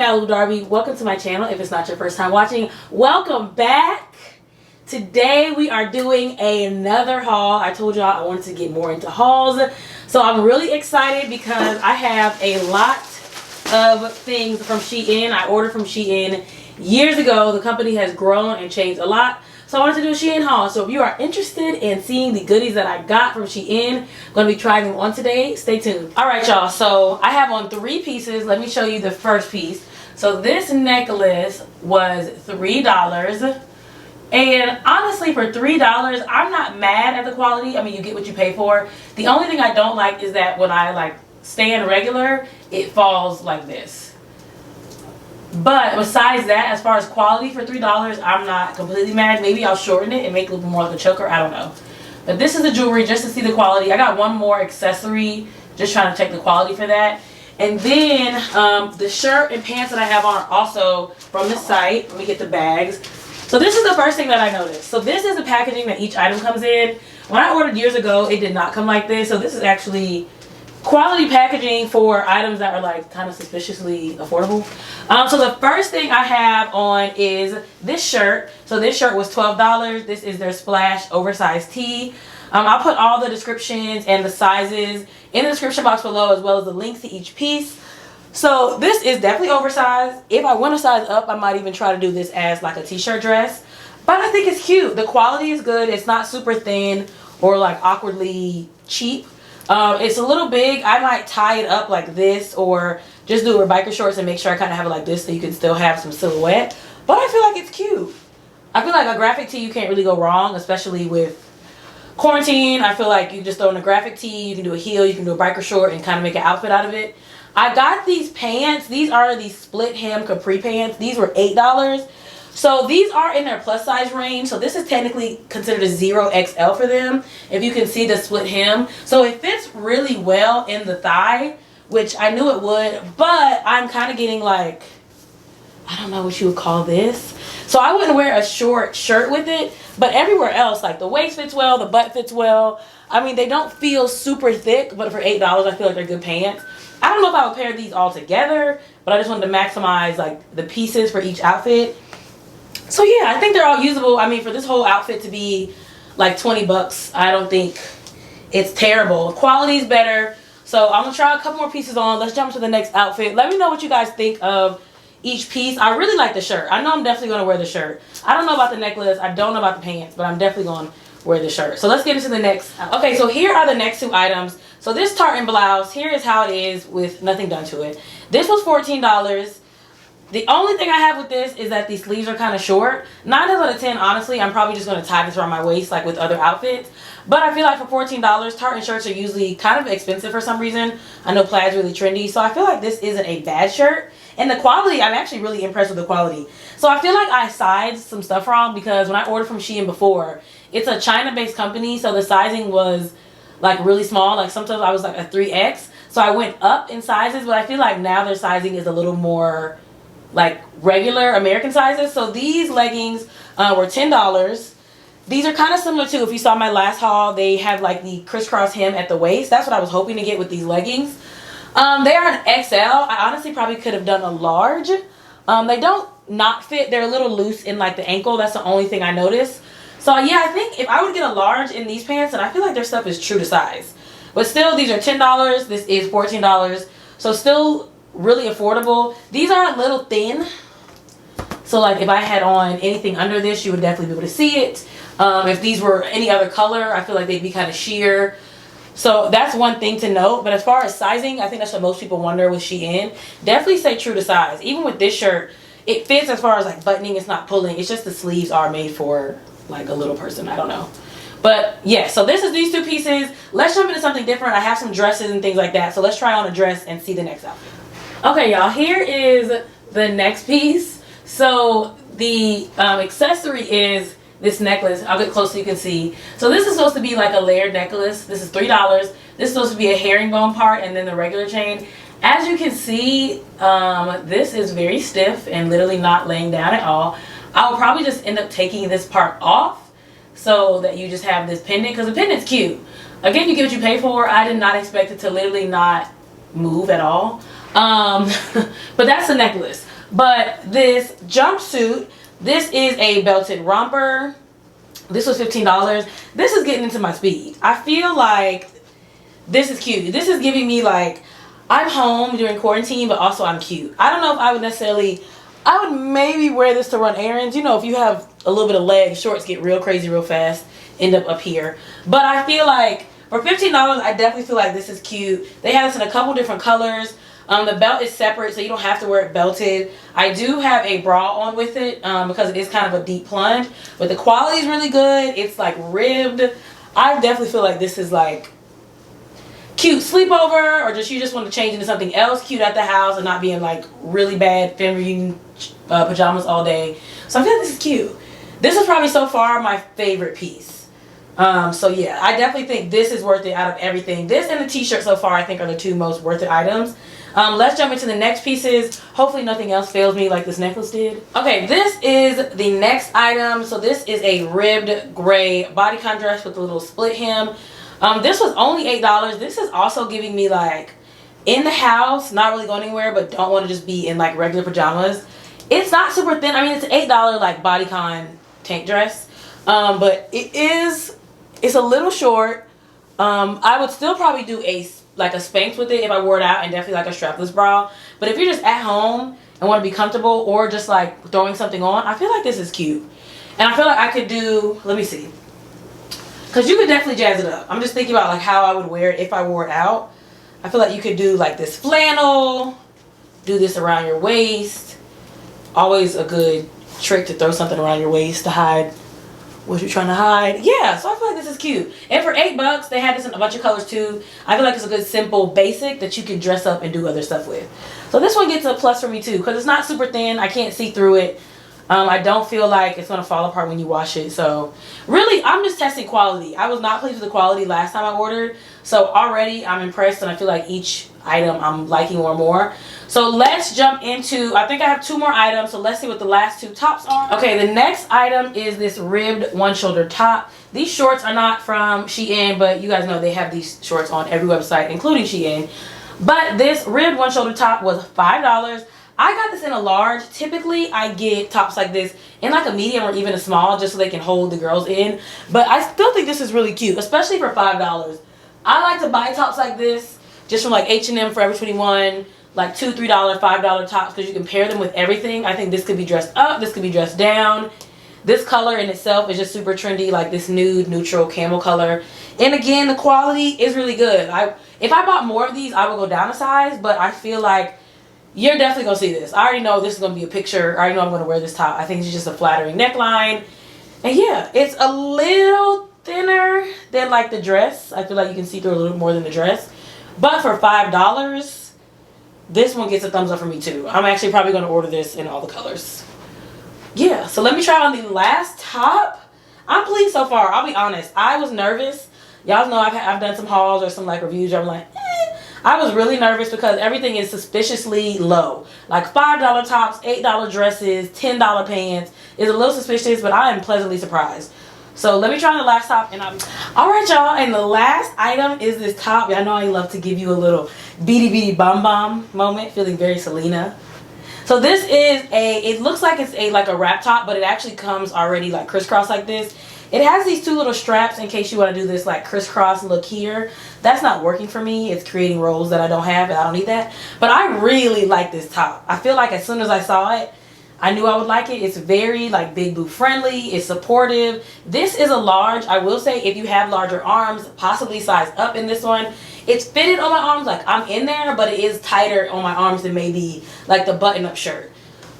Malibu Darby. Welcome to my channel. If it's not your first time watching, welcome back. Today we are doing another haul. I told y'all I wanted to get more into hauls, so I'm really excited because I have a lot of things from Shein. I ordered from Shein years ago. The company has grown and changed a lot, so I wanted to do a Shein haul. So if you are interested in seeing the goodies that I got from Shein, I'm going to be trying them on today. Stay tuned. Alright y'all, so I have on 3 pieces. Let me show you the first piece. So this necklace was $3. And honestly, for $3, I'm not mad at the quality. I mean, you get what you pay for. The only thing I don't like is that when I stand regular, it falls like this. But besides that, as far as quality for $3, I'm not completely mad. Maybe I'll shorten it and make it a little more like a choker. I don't know. But this is the jewelry just to see the quality. I got one more accessory, just trying to check the quality for that. And then the shirt and pants that I have on are also from the site. Let me get the bags. So this is the first thing that I noticed. So this is the packaging that each item comes in. When I ordered years ago, it did not come like this. So this is actually quality packaging for items that are kind of suspiciously affordable. So the first thing I have on is this shirt. So this shirt was $12. This is their Splash oversized tee. I'll put all the descriptions and the sizes in the description box below, as well as the links to each piece. So this is definitely oversized. If I want to size up, I might even try to do this as a t-shirt dress. But I think it's cute. The quality is good. It's not super thin or awkwardly cheap. It's a little big. I might tie it up like this, or just do it with biker shorts and make sure I kind of have it like this so you can still have some silhouette. But I feel like it's cute. I feel like a graphic tee, you can't really go wrong, especially with quarantine. I feel like you just throw in a graphic tee, you can do a heel, you can do a biker short and kind of make an outfit out of it. I got these pants. These are the split hem capri pants. These were $8. So these are in their plus size range. So this is technically considered a 0XL for them, if you can see the split hem. So it fits really well in the thigh, which I knew it would, but I'm kind of getting I don't know what you would call this. So I wouldn't wear a short shirt with it, but everywhere else, the waist fits well, the butt fits well. I mean, they don't feel super thick, but for $8, I feel like they're good pants. I don't know if I would pair these all together, but I just wanted to maximize the pieces for each outfit. So yeah, I think they're all usable. I mean, for this whole outfit to be $20, I don't think it's terrible. Quality's better. So I'm gonna try a couple more pieces on. Let's jump to the next outfit. Let me know what you guys think of each piece. I really like the shirt. I know I'm definitely gonna wear the shirt. I don't know about the necklace. I don't know about the pants, but I'm definitely gonna wear the shirt. So let's get into the next outfit. Okay, so here are the next 2 items. So this tartan blouse, here is how it is with nothing done to it. This was $14. The only thing I have with this is that these sleeves are kind of short. 9 times out of 10, honestly, I'm probably just going to tie this around my waist with other outfits. But I feel like for $14, tartan shirts are usually kind of expensive for some reason. I know plaid's really trendy, so I feel like this isn't a bad shirt. And the quality, I'm actually really impressed with the quality. So I feel like I sized some stuff wrong, because when I ordered from Shein before, it's a China-based company, so the sizing was really small. Sometimes I was a 3X. So I went up in sizes, but I feel like now their sizing is a little more regular American sizes. So these leggings were $10. These are kind of similar to, if you saw my last haul, they have the crisscross hem at the waist. That's what I was hoping to get with these leggings. They are an XL. I honestly probably could have done a large. They don't not fit. They're a little loose in the ankle. That's the only thing I noticed. So yeah, I think if I would get a large in these pants, and I feel like their stuff is true to size. But still, these are $10. This is $14. So still really affordable. These are a little thin. So if I had on anything under this, you would definitely be able to see it. If these were any other color, I feel like they'd be kind of sheer. So that's one thing to note. But as far as sizing, I think that's what most people wonder with Shein. Definitely stay true to size. Even with this shirt, it fits as far as buttoning. It's not pulling. It's just the sleeves are made for a little person. I don't know. But yeah, so this is these 2 pieces. Let's jump into something different. I have some dresses and things like that. So let's try on a dress and see the next outfit. Okay, y'all, here is the next piece. So the accessory is this necklace. I'll get close so you can see. So this is supposed to be a layered necklace. This is $3. This is supposed to be a herringbone part and then the regular chain. As you can see, this is very stiff and literally not laying down at all. I will probably just end up taking this part off so that you just have this pendant, because the pendant's cute. Again, you get what you pay for. I did not expect it to literally not move at all. But that's the necklace. But this jumpsuit, this is a belted romper. This was $15. This is getting into my speed. I feel like this is cute. This is giving me like, I'm home during quarantine, but also I'm cute. I don't know if I would necessarily, I would maybe wear this to run errands. You know, if you have a little bit of leg, shorts get real crazy real fast, end up here. But I feel like for $15, I definitely feel like this is cute. They have this in a couple different colors. The belt is separate, so you don't have to wear it belted. I do have a bra on with it because it is kind of a deep plunge. But the quality is really good. It's like ribbed. I definitely feel like this is like cute sleepover, or just you just want to change into something else cute at the house and not being like really bad feminine pajamas all day. So I feel like this is cute. This is probably so far my favorite piece. So yeah, I definitely think this is worth it out of everything. This and the t-shirt so far I think are the two most worth it items. Let's jump into the next pieces. Hopefully nothing else fails me like this necklace did. Okay, this is the next item. So this is a ribbed gray bodycon dress with a little split hem. This was only $8. This is also giving me like in the house, not really going anywhere, but don't want to just be in like regular pajamas. It's not super thin. I mean, it's an $8 like bodycon tank dress. But it's a little short. I would still probably do a Spanx with it if I wore it out, and definitely like a strapless bra. But if you're just at home and want to be comfortable, or just like throwing something on, I feel like this is cute. And I feel like I could do, let me see, because you could definitely jazz it up. I'm just thinking about like how I would wear it if I wore it out. I feel like you could do like this flannel, do this around your waist. Always a good trick to throw something around your waist to hide what you're trying to hide. Yeah, so I feel like this is cute. And for $8, they had this in a bunch of colors too. I feel like it's a good simple basic that you can dress up and do other stuff with. So this one gets a plus for me too, because it's not super thin. I can't see through it. I don't feel like it's going to fall apart when you wash it. So really, I'm just testing quality. I was not pleased with the quality last time I ordered. So already I'm impressed, and I feel like each item I'm liking more and more. So let's jump into, I think I have two more items. So let's see what the last two tops are. Okay, the next item is this ribbed one shoulder top. These shorts are not from Shein, but you guys know they have these shorts on every website, including Shein. But this ribbed one shoulder top was $5. I got this in a large. Typically, I get tops like this in like a medium or even a small, just so they can hold the girls in. But I still think this is really cute, especially for $5. I like to buy tops like this just from like H&M, Forever 21, like $2, $3, $5 tops, because you can pair them with everything. I think this could be dressed up. This could be dressed down. This color in itself is just super trendy, like this nude, neutral camel color. And again, the quality is really good. If I bought more of these, I would go down a size, but I feel like you're definitely going to see this. I already know this is going to be a picture. I already know I'm going to wear this top. I think it's just a flattering neckline. And yeah, it's a little thinner than like the dress. I feel like you can see through a little more than the dress. But for $5, this one gets a thumbs up for me too. I'm actually probably going to order this in all the colors. Yeah, so let me try on the last top. I'm pleased so far. I'll be honest. I was nervous. Y'all know I've done some hauls or some like reviews where I'm like, I was really nervous because everything is suspiciously low. Like $5 tops, $8 dresses, $10 pants is a little suspicious, but I am pleasantly surprised. So let me try on the last top, and alright y'all, and the last item is this top. Y'all know I love to give you a little beady beady bum bum moment, feeling very Selena. So this is it looks like it's like a wrap top, but it actually comes already like crisscross like this. It has these two little straps in case you want to do this like crisscross look here. That's not working for me. It's creating rolls that I don't have, and I don't need that. But I really like this top. I feel like as soon as I saw it, I knew I would like it. It's very like big boob friendly. It's supportive. This is a large. I will say if you have larger arms, possibly size up in this one. It's fitted on my arms, like I'm in there, but it is tighter on my arms than maybe like the button-up shirt.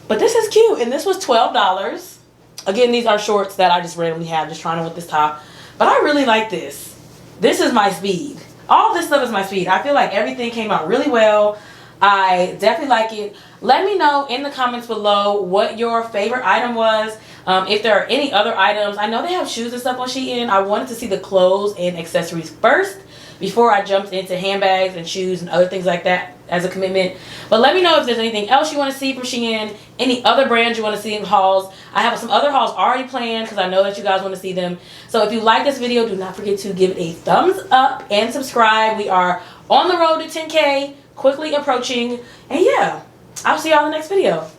But this is cute, and this was $12. Again, these are shorts that I just randomly have, just trying on with this top. But I really like this. This is my speed. All this stuff is my speed. I feel like everything came out really well. I definitely like it. Let me know in the comments below what your favorite item was. If there are any other items. I know they have shoes and stuff on Shein. I wanted to see the clothes and accessories first before I jumped into handbags and shoes and other things like that as a commitment. But let me know if there's anything else you want to see from Shein, any other brands you want to see in hauls. I have some other hauls already planned because I know that you guys want to see them. So if you like this video, do not forget to give it a thumbs up and subscribe. We are on the road to 10K, quickly approaching. And yeah, I'll see y'all in the next video.